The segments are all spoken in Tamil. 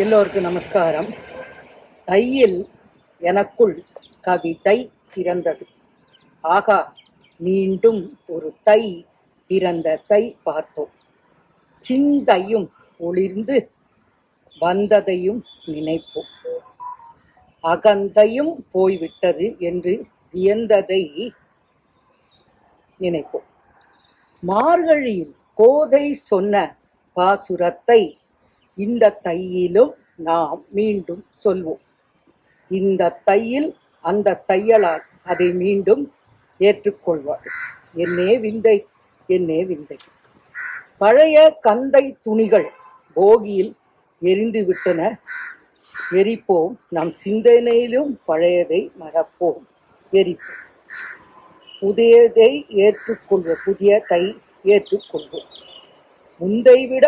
எல்லோருக்கும் நமஸ்காரம். தையில் எனக்குள் கவிதை பிறந்தது. ஆகா, மீண்டும் ஒரு தை பிறந்ததை பார்த்தோம். சிந்தையும் ஒளிர்ந்து வந்ததையும் நினைப்போம். அகந்தையும் போய்விட்டது என்று வியந்ததை நினைப்போம். மார்கழியில் கோதை சொன்ன பாசுரத்தை இந்த தையிலும் நாம் மீண்டும் சொல்வோம். இந்த தையில் அந்த தையலால் அதை மீண்டும் ஏற்றுக்கொள்வார். என்னே விந்தை, என்னே விந்தை. பழைய கந்தை துணிகள் போகியில் எரிந்து விட்டன. எரிப்போம். நம் சிந்தனையிலும் பழையதை மறப்போம், எரிப்போம். புதியதை ஏற்றுக்கொள்வோம். புதிய தை ஏற்றுக்கொள்வோம். முந்தை விட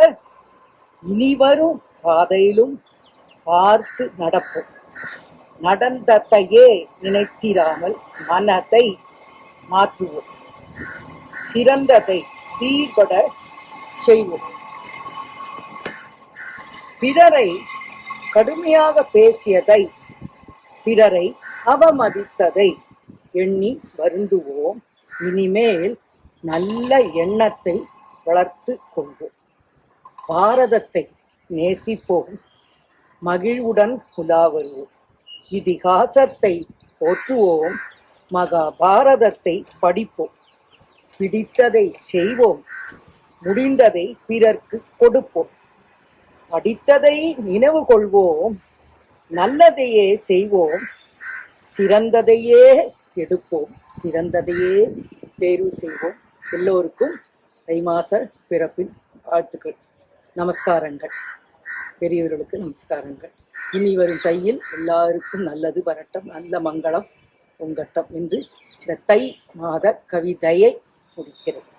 இனிவரும் பாதையிலும் பார்த்து நடப்போம். நடந்ததையே நினைத்திராமல் மனதை மாற்றுவோம். சிறந்ததை சீர்பட செய்வோம். பிறரை கடுமையாக பேசியதை, பிறரை அவமதித்ததை எண்ணி வருந்துவோம். இனிமேல் நல்ல எண்ணத்தை வளர்த்து கொள்வோம். பாரதத்தை நேசிப்போம். மகிழ்வுடன் உலா வருவோம். இதிகாசத்தை போற்றுவோம். மகாபாரதத்தை படிப்போம். பிடித்ததை செய்வோம். முடிந்ததை பிறர்க்கு கொடுப்போம். படித்ததை நினைவு கொள்வோம். நல்லதையே செய்வோம். சிறந்ததையே எடுப்போம். சிறந்ததையே தேர்வு செய்வோம். எல்லோருக்கும் தை மாச பிறப்பின் வாழ்த்துக்கள், நமஸ்காரங்கள். பெரியவர்களுக்கு நமஸ்காரங்கள். இனி வரும் தையில் எல்லாருக்கும் நல்லது வரட்டும், நல்ல மங்களம் பொங்கட்டும் என்று இந்த தை மாத கவிதையை முடிக்கிறது.